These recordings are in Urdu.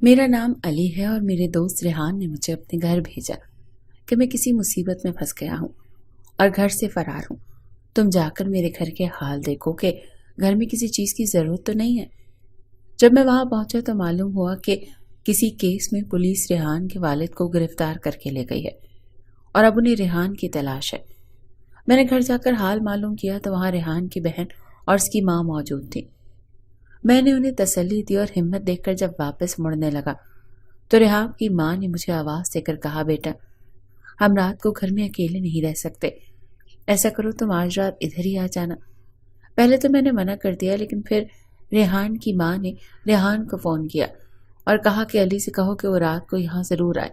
میرا نام علی ہے اور میرے دوست ریحان نے مجھے اپنے گھر بھیجا کہ میں کسی مصیبت میں پھنس گیا ہوں اور گھر سے فرار ہوں۔ تم جا کر میرے گھر کے حال دیکھو کہ گھر میں کسی چیز کی ضرورت تو نہیں ہے۔ جب میں وہاں پہنچا تو معلوم ہوا کہ کسی کیس میں پولیس ریحان کے والد کو گرفتار کر کے لے گئی ہے اور اب انہیں ریحان کی تلاش ہے۔ میں نے گھر جا کر حال معلوم کیا تو وہاں ریحان کی بہن اور اس کی ماں موجود تھی۔ میں نے انہیں تسلی دی اور ہمت دیکھ کر جب واپس مڑنے لگا تو ریحان کی ماں نے مجھے آواز دے کر کہا، بیٹا ہم رات کو گھر میں اکیلے نہیں رہ سکتے، ایسا کرو تم آج رات ادھر ہی آ جانا۔ پہلے تو میں نے منع کر دیا، لیکن پھر ریحان کی ماں نے ریحان کو فون کیا اور کہا کہ علی سے کہو کہ وہ رات کو یہاں ضرور آئے۔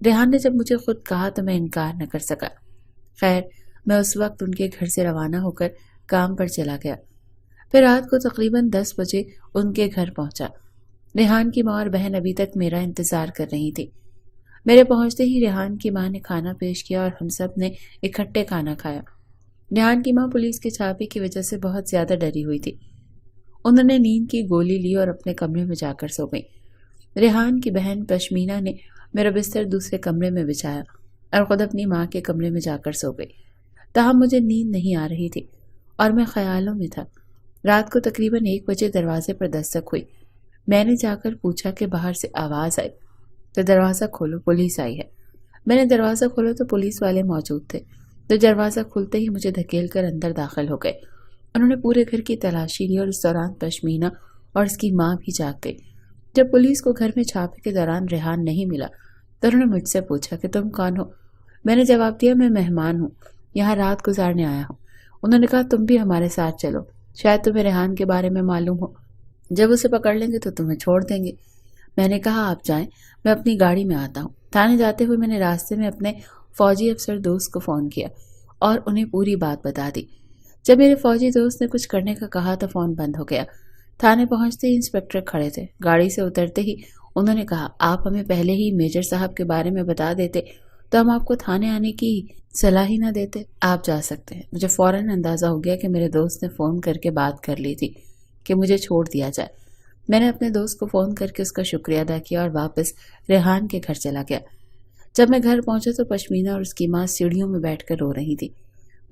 ریحان نے جب مجھے خود کہا تو میں انکار نہ کر سکا۔ خیر، میں اس وقت ان کے گھر سے روانہ ہو کر کام پر چلا گیا۔ پھر رات کو تقریباً 10 بجے ان کے گھر پہنچا۔ ریحان کی ماں اور بہن ابھی تک میرا انتظار کر رہی تھی۔ میرے پہنچتے ہی ریحان کی ماں نے کھانا پیش کیا اور ہم سب نے اکٹھے کھانا کھایا۔ ریحان کی ماں پولیس کے چھاپے کی وجہ سے بہت زیادہ ڈری ہوئی تھی۔ انہوں نے نیند کی گولی لی اور اپنے کمرے میں جا کر سو گئی۔ ریحان کی بہن پشمینہ نے میرا بستر دوسرے کمرے میں بچھایا اور خود اپنی ماں کے کمرے میں جا کر سو گئی۔ تاہم مجھے نیند نہیں آ رہی تھی اور میں خیالوں میں تھا۔ رات کو تقریباً 1 بجے دروازے پر دستک ہوئی۔ میں نے جا کر پوچھا کہ باہر سے آواز آئی تو دروازہ کھولو، پولیس آئی ہے۔ میں نے دروازہ کھولا تو پولیس والے موجود تھے، تو دروازہ کھلتے ہی مجھے دھکیل کر اندر داخل ہو گئے۔ انہوں نے پورے گھر کی تلاشی لی اور اس دوران پشمینہ اور اس کی ماں بھی جاگ گئی۔ جب پولیس کو گھر میں چھاپے کے دوران ریحان نہیں ملا تو انہوں نے مجھ سے پوچھا کہ تم کون ہو؟ میں نے جواب دیا، میں مہمان ہوں، یہاں رات گزارنے آیا ہوں۔ انہوں نے کہا تم بھی ہمارے ساتھ چلو، شاید تمہیں ریحان کے بارے میں معلوم ہو، جب اسے پکڑ لیں گے تو تمہیں چھوڑ دیں گے۔ میں نے کہا آپ جائیں، میں اپنی گاڑی میں آتا ہوں۔ تھانے جاتے ہوئے میں نے راستے میں اپنے فوجی افسر دوست کو فون کیا اور انہیں پوری بات بتا دی۔ جب میرے فوجی دوست نے کچھ کرنے کا کہا تو فون بند ہو گیا۔ تھانے پہنچتے ہی انسپکٹر کھڑے تھے۔ گاڑی سے اترتے ہی انہوں نے کہا، آپ ہمیں پہلے ہی میجر صاحب کے بارے میں بتا دیتے تو ہم آپ کو تھانے آنے کی صلاح ہی نہ دیتے، آپ جا سکتے ہیں۔ مجھے فوراً اندازہ ہو گیا کہ میرے دوست نے فون کر کے بات کر لی تھی کہ مجھے چھوڑ دیا جائے۔ میں نے اپنے دوست کو فون کر کے اس کا شکریہ ادا کیا اور واپس ریحان کے گھر چلا گیا۔ جب میں گھر پہنچا تو پشمینہ اور اس کی ماں سیڑھیوں میں بیٹھ کر رو رہی تھی۔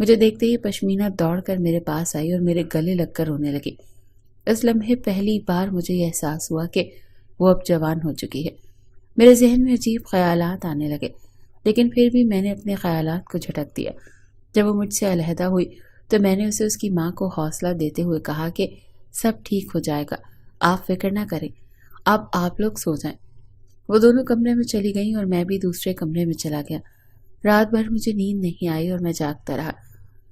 مجھے دیکھتے ہی پشمینہ دوڑ کر میرے پاس آئی اور میرے گلے لگ کر رونے لگی۔ اس لمحے پہلی بار مجھے یہ احساس ہوا کہ وہ اب جوان ہو چکی ہے۔ میرے ذہن میں عجیب خیالات آنے لگے، لیکن پھر بھی میں نے اپنے خیالات کو جھٹک دیا۔ جب وہ مجھ سے علیحدہ ہوئی تو میں نے اسے اس کی ماں کو حوصلہ دیتے ہوئے کہا کہ سب ٹھیک ہو جائے گا، آپ فکر نہ کریں، اب آپ لوگ سو جائیں۔ وہ دونوں کمرے میں چلی گئیں اور میں بھی دوسرے کمرے میں چلا گیا۔ رات بھر مجھے نیند نہیں آئی اور میں جاگتا رہا۔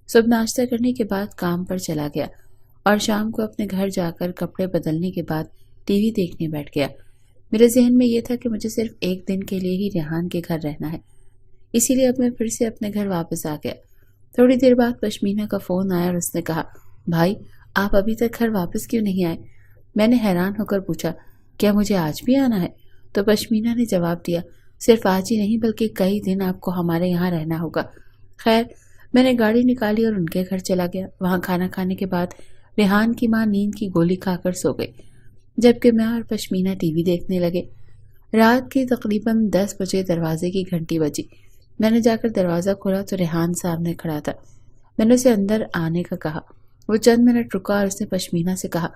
صبح ناشتہ کرنے کے بعد کام پر چلا گیا اور شام کو اپنے گھر جا کر کپڑے بدلنے کے بعد ٹی وی دیکھنے بیٹھ گیا۔ میرے ذہن میں یہ تھا کہ مجھے صرف 1 دن کے لیے ہی ریحان کے گھر رہنا ہے، اسی لیے اب میں پھر سے اپنے گھر واپس آ گیا۔ تھوڑی دیر بعد پشمینہ کا فون آیا اور اس نے کہا، بھائی آپ ابھی تک گھر واپس کیوں نہیں آئے؟ میں نے حیران ہو کر پوچھا، کیا مجھے آج بھی آنا ہے؟ تو پشمینہ نے جواب دیا، صرف آج ہی نہیں بلکہ کئی دن آپ کو ہمارے یہاں رہنا ہوگا۔ خیر، میں نے گاڑی نکالی اور ان کے گھر چلا گیا۔ وہاں کھانا کھانے کے بعد ریحان کی ماں نیند کی گولی کھا کر سو گئی، جبکہ میں اور پشمینہ ٹی وی دیکھنے لگے۔ رات کے تقریباً 10 بجے دروازے کی گھنٹی بجی۔ میں نے جا کر دروازہ کھولا تو ریحان سامنے کھڑا تھا۔ میں نے اسے اندر آنے کا کہا۔ وہ چند منٹ رکا اور اس نے پشمینہ سے کہا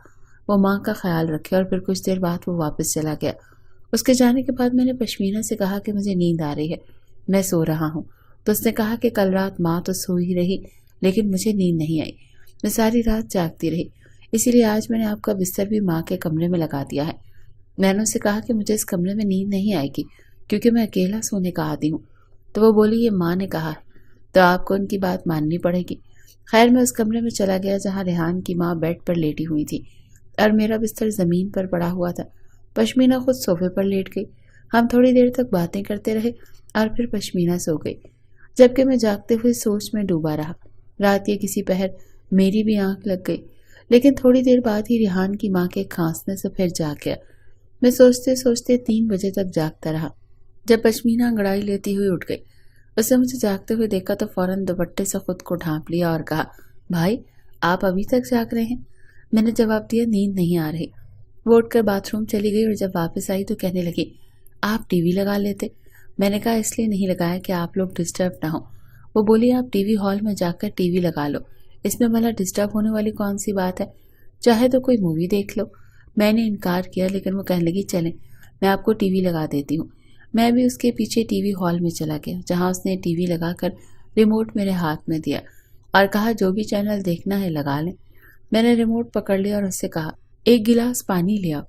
وہ ماں کا خیال رکھے، اور پھر کچھ دیر بعد وہ واپس چلا گیا۔ اس کے جانے کے بعد میں نے پشمینہ سے کہا کہ مجھے نیند آ رہی ہے، میں سو رہا ہوں۔ تو اس نے کہا کہ کل رات ماں تو سو ہی رہی، لیکن مجھے نیند نہیں آئی، میں ساری رات جاگتی رہی، اسی لیے آج میں نے آپ کا بستر بھی ماں کے کمرے میں لگا دیا ہے۔ میں نے اسے کہا کہ مجھے اس کمرے میں نیند نہیں آئے گی کیونکہ میں اکیلا سونے کا عادی ہوں۔ تو وہ بولی یہ ماں نے کہا ہے تو آپ کو ان کی بات ماننی پڑے گی۔ خیر، میں اس کمرے میں چلا گیا جہاں ریحان کی ماں بیڈ پر لیٹی ہوئی تھی اور میرا بستر زمین پر پڑا ہوا تھا۔ پشمینہ خود صوفے پر لیٹ گئی۔ ہم تھوڑی دیر تک باتیں کرتے رہے اور پھر پشمینہ سو گئی، جبکہ میں جاگتے ہوئے سوچ میں ڈوبا رہا۔ رات کے کسی پہر میری بھی آنکھ لگ گئی، لیکن تھوڑی دیر بعد ہی ریحان کی ماں کے کھانسنے سے پھر جاگ گیا۔ میں سوچتے سوچتے 3 بجے تک جاگتا رہا۔ جب پشمینہ انگڑائی لیتی ہوئی اٹھ گئی، اس نے مجھے جاگتے ہوئے دیکھا تو فوراً دوپٹے سے خود کو ڈھانپ لیا اور کہا، بھائی آپ ابھی تک جاگ رہے ہیں؟ میں نے جواب دیا، نیند نہیں آ رہی۔ وہ اٹھ کر باتھ روم چلی گئی اور جب واپس آئی تو کہنے لگی آپ ٹی وی لگا لیتے۔ میں نے کہا اس لیے نہیں لگایا کہ آپ لوگ ڈسٹرب نہ ہوں۔ وہ بولی آپ ٹی وی ہال میں جا کر ٹی وی لگا لو، اس میں بھلا ڈسٹرب ہونے والی کون سی بات ہے، چاہے تو کوئی مووی دیکھ لو۔ میں نے انکار کیا لیکن وہ کہنے لگی چلیں میں آپ کو ٹی وی لگا دیتی ہوں۔ میں بھی اس کے پیچھے ٹی وی ہال میں چلا گیا جہاں اس نے ٹی وی لگا کر ریموٹ میرے ہاتھ میں دیا اور کہا جو بھی چینل دیکھنا ہے لگا لیں۔ میں نے ریموٹ پکڑ لیا اور اس سے کہا ایک گلاس پانی لے آؤ۔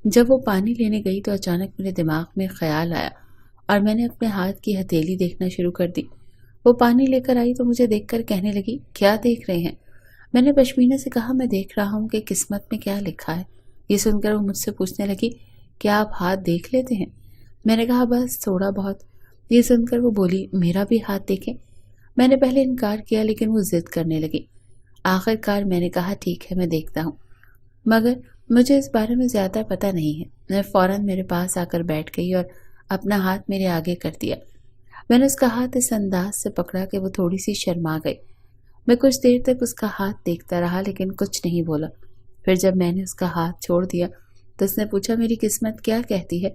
جب وہ پانی لینے گئی تو اچانک میرے دماغ میں خیال آیا اور میں نے اپنے ہاتھ کی ہتھیلی دیکھنا شروع کر دی۔ وہ پانی لے کر آئی تو مجھے دیکھ کر کہنے لگی کیا دیکھ رہے ہیں؟ میں نے پشمینہ سے کہا میں دیکھ رہا ہوں کہ قسمت میں کیا لکھا ہے۔ یہ سن کر وہ مجھ سے پوچھنے لگی کیا آپ ہاتھ دیکھ لیتے ہیں؟ میں نے کہا بس تھوڑا بہت۔ یہ سن کر وہ بولی میرا بھی ہاتھ دیکھیں۔ میں نے پہلے انکار کیا لیکن وہ ضد کرنے لگی۔ آخر کار میں نے کہا ٹھیک ہے میں دیکھتا ہوں، مگر مجھے اس بارے میں زیادہ پتہ نہیں ہے۔ میں فوراً میرے پاس آ کر بیٹھ گئی اور اپنا ہاتھ میرے آگے کر دیا۔ میں نے اس کا ہاتھ اس انداز سے پکڑا کہ وہ تھوڑی سی شرما گئی۔ میں کچھ دیر تک اس کا ہاتھ دیکھتا رہا لیکن کچھ نہیں بولا۔ پھر جب میں نے اس کا ہاتھ چھوڑ دیا تو اس نے پوچھا میری قسمت کیا کہتی ہے؟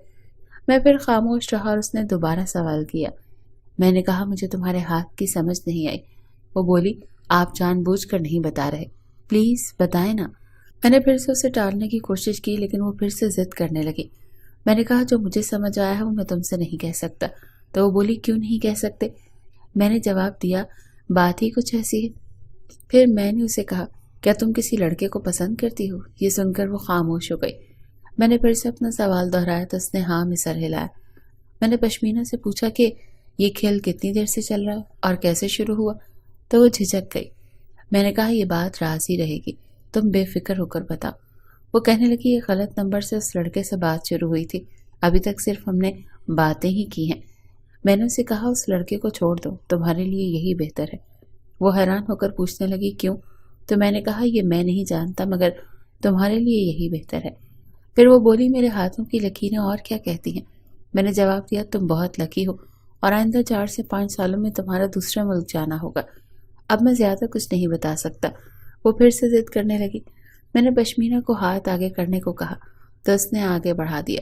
میں پھر خاموش رہا اور اس نے دوبارہ سوال کیا۔ میں نے کہا مجھے تمہارے ہاتھ کی سمجھ نہیں آئی۔ وہ بولی آپ جان بوجھ کر نہیں بتا رہے، پلیز بتائیں نا۔ میں نے پھر سے اسے ٹالنے کی کوشش کی لیکن وہ پھر سے ضد کرنے لگی۔ میں نے کہا جو مجھے سمجھ آیا ہے وہ میں تم سے نہیں کہہ سکتا۔ تو وہ بولی کیوں نہیں کہہ سکتے؟ میں نے جواب دیا بات ہی کچھ ایسی ہے۔ پھر میں نے اسے کہا کیا تم کسی لڑکے کو پسند کرتی ہو؟ یہ سن کر وہ خاموش ہو گئی۔ میں نے پھر سے اپنا سوال دہرایا تو اس نے ہاں میں سر ہلایا۔ میں نے پشمینہ سے پوچھا کہ یہ کھیل کتنی دیر سے چل رہا ہے اور کیسے شروع ہوا؟ تو وہ جھجک گئی۔ میں نے کہا یہ بات راز ہی رہے گی، تم بے فکر ہو کر بتاؤ۔ وہ کہنے لگی یہ غلط نمبر سے اس لڑکے سے بات شروع ہوئی تھی، ابھی تک صرف ہم نے باتیں ہی کی ہیں۔ میں نے اسے کہا اس لڑکے کو چھوڑ دو، تمہارے لیے یہی بہتر ہے۔ وہ حیران ہو کر پوچھنے لگی کیوں؟ تو میں نے کہا یہ میں نہیں جانتا مگر تمہارے لیے یہی بہتر ہے۔ پھر وہ بولی میرے ہاتھوں کی لکیریں اور کیا کہتی ہیں؟ میں نے جواب دیا تم بہت لکی ہو اور آئندہ 4 سے 5 سالوں میں تمہارا دوسرا ملک جانا ہوگا۔ اب میں زیادہ کچھ نہیں بتا سکتا۔ وہ پھر سے ضد کرنے لگی۔ میں نے پشمینہ کو ہاتھ آگے کرنے کو کہا تو اس نے آگے بڑھا دیا۔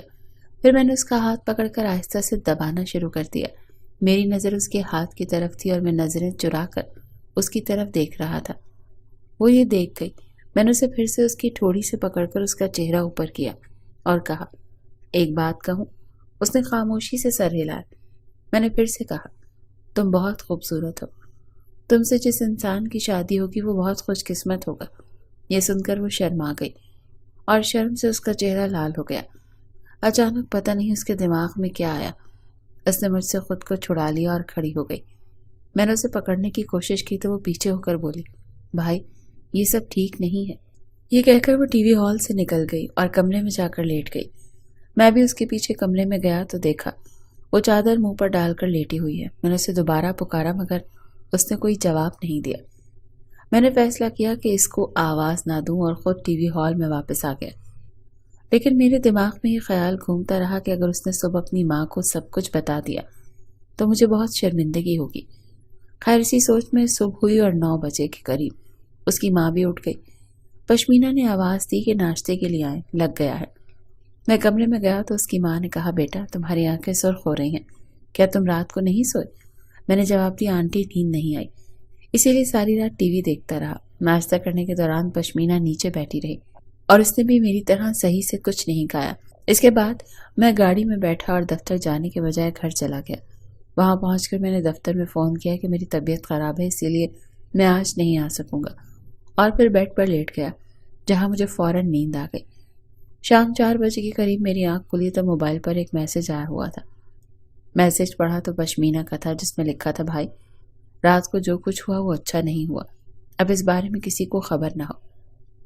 پھر میں نے اس کا ہاتھ پکڑ کر آہستہ سے دبانا شروع کر دیا۔ میری نظر اس کے ہاتھ کی طرف تھی اور میں نظریں چرا کر اس کی طرف دیکھ رہا تھا۔ وہ یہ دیکھ گئی۔ میں نے اسے پھر سے اس کی ٹھوڑی سے پکڑ کر اس کا چہرہ اوپر کیا اور کہا ایک بات کہوں؟ اس نے خاموشی سے سر ہلایا۔ میں نے پھر سے کہا تم بہت خوبصورت ہو، تم سے جس انسان کی شادی ہوگی وہ بہت خوش قسمت ہوگا۔ یہ سن کر وہ شرما گئی اور شرم سے اس کا چہرہ لال ہو گیا۔ اچانک پتہ نہیں اس کے دماغ میں کیا آیا، اس نے مجھ سے خود کو چھڑا لیا اور کھڑی ہو گئی۔ میں نے اسے پکڑنے کی کوشش کی تو وہ پیچھے ہو کر بولی بھائی یہ سب ٹھیک نہیں ہے۔ یہ کہہ کر وہ ٹی وی ہال سے نکل گئی اور کمرے میں جا کر لیٹ گئی۔ میں بھی اس کے پیچھے کمرے میں گیا تو دیکھا وہ چادر منہ پر ڈال کر لیٹی ہوئی ہے۔ میں نے اسے دوبارہ پکارا مگر اس نے کوئی جواب نہیں دیا۔ میں نے فیصلہ کیا کہ اس کو آواز نہ دوں اور خود ٹی وی ہال میں واپس آ گیا۔ لیکن میرے دماغ میں یہ خیال گھومتا رہا کہ اگر اس نے صبح اپنی ماں کو سب کچھ بتا دیا تو مجھے بہت شرمندگی ہوگی۔ خیر اسی سوچ میں صبح ہوئی اور 9 بجے کے قریب اس کی ماں بھی اٹھ گئی۔ پشمینہ نے آواز دی کہ ناشتے کے لیے آئیں، لگ گیا ہے۔ میں کمرے میں گیا تو اس کی ماں نے کہا بیٹا تمہاری آنکھیں سرخ ہو رہی ہیں، کیا تم رات کو نہیں سوئے؟ میں نے جواب دیا آنٹی نیند نہیں آئی، اسی لیے ساری رات ٹی وی دیکھتا رہا۔ ناشتہ کرنے کے دوران پشمینہ نیچے بیٹھی رہی اور اس نے بھی میری طرح صحیح سے کچھ نہیں کھایا۔ اس کے بعد میں گاڑی میں بیٹھا اور دفتر جانے کے بجائے گھر چلا گیا۔ وہاں پہنچ کر میں نے دفتر میں فون کیا کہ میری طبیعت خراب ہے اسی لیے میں آج نہیں آ سکوں گا، اور پھر بیڈ پر لیٹ گیا جہاں مجھے فوراً نیند آ گئی۔ شام 4 بجے کے قریب میری آنکھ کھلی تو موبائل پر ایک میسج آیا ہوا تھا۔ میسج پڑھا تو پشمینہ کا تھا جس میں لکھا تھا بھائی رات کو جو کچھ ہوا وہ اچھا نہیں ہوا، اب اس بارے میں کسی کو خبر نہ ہو۔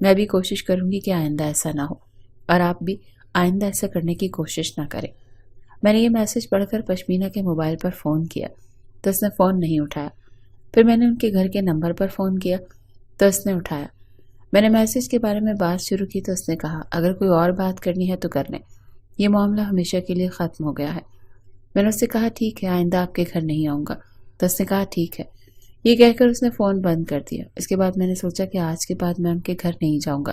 میں بھی کوشش کروں گی کہ آئندہ ایسا نہ ہو اور آپ بھی آئندہ ایسا کرنے کی کوشش نہ کریں۔ میں نے یہ میسج پڑھ کر پشمینہ کے موبائل پر فون کیا تو اس نے فون نہیں اٹھایا۔ پھر میں نے ان کے گھر کے نمبر پر فون کیا تو اس نے اٹھایا۔ میں نے میسج کے بارے میں بات شروع کی تو اس نے کہا اگر کوئی اور بات کرنی ہے تو کر لیں، یہ معاملہ ہمیشہ کے لیے ختم ہو گیا ہے۔ میں نے اس سے کہا ٹھیک ہے آئندہ آپ کے گھر نہیں آؤں گا، تو اس نے کہا ٹھیک ہے۔ یہ کہہ کر اس نے فون بند کر دیا۔ اس کے بعد میں نے سوچا کہ آج کے بعد میں ان کے گھر نہیں جاؤں گا۔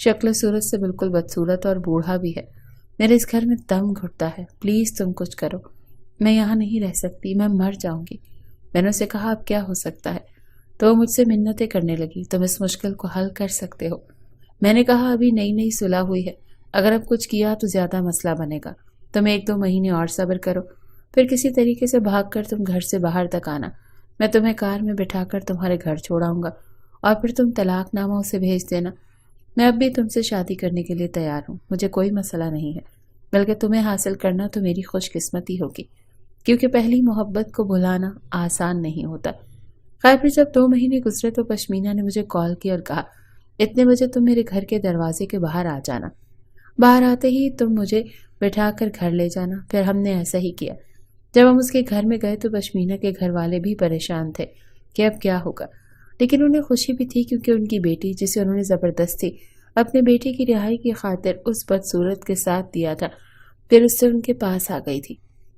شکل و صورت سے بالکل بدصورت اور بوڑھا بھی ہے. میرے اس گھر میں دم گھٹتا ہے. پلیز تم کچھ کرو. میں یہاں نہیں رہ سکتی. میں مر جاؤں گی. میں نے اسے کہا اب کیا ہو سکتا ہے؟ تو وہ مجھ سے منتیں کرنے لگی. تم اس مشکل کو حل کر سکتے ہو. میں نے کہا ابھی نئی نئی صلح ہوئی ہے. اگر اب کچھ کیا تو زیادہ مسئلہ بنے گا. تم 1-2 مہینے اور صبر کرو. پھر کسی طریقے سے بھاگ کر تم گھر سے باہر تک آنا. میں تمہیں کار میں بٹھا کر تمہارے گھر چھوڑاؤں گا اور پھر تم طلاق نامہ اسے بھیج دینا. میں اب بھی تم سے شادی کرنے کے لیے تیار ہوں. مجھے کوئی مسئلہ نہیں ہے. بلکہ تمہیں حاصل کرنا تو میری خوش قسمتی ہوگی، کیونکہ پہلی محبت کو بھلانا آسان نہیں ہوتا. خیر پھر جب 2 مہینے گزرے تو پشمینہ نے مجھے کال کی اور کہا اتنے بجے تم میرے گھر کے دروازے کے باہر آ جانا. باہر آتے ہی تم مجھے بٹھا کر گھر لے جانا. پھر ہم نے ایسا ہی کیا. جب ہم اس کے گھر میں گئے تو پشمینہ کے گھر والے بھی پریشان تھے کہ اب کیا ہوگا، لیکن انہیں خوشی بھی تھی کیونکہ ان کی بیٹی جسے انہوں نے زبردستی اپنے بیٹے کی رہائی کی خاطر اس بدصورت کے ساتھ دیا تھا پھر اس سے ان کے پاس آ گئی تھی.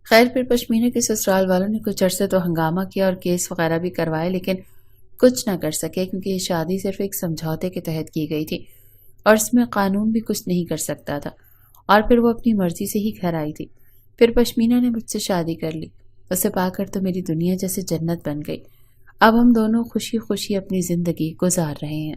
خیر پھر پشمینہ کے سسرال والوں نے کچھ عرصے تو ہنگامہ کیا اور کیس وغیرہ بھی کروائے، لیکن کچھ نہ کر سکے کیونکہ یہ شادی صرف ایک سمجھوتے کے تحت کی گئی تھی اور اس میں قانون بھی کچھ نہیں کر سکتا تھا. اور پھر وہ اپنی مرضی سے ہی گھر آئی تھی. پھر پشمینہ نے مجھ سے شادی کر لی. اسے پا کر تو میری دنیا جیسے جنت بن گئی. اب ہم دونوں خوشی خوشی اپنی زندگی گزار رہے ہیں.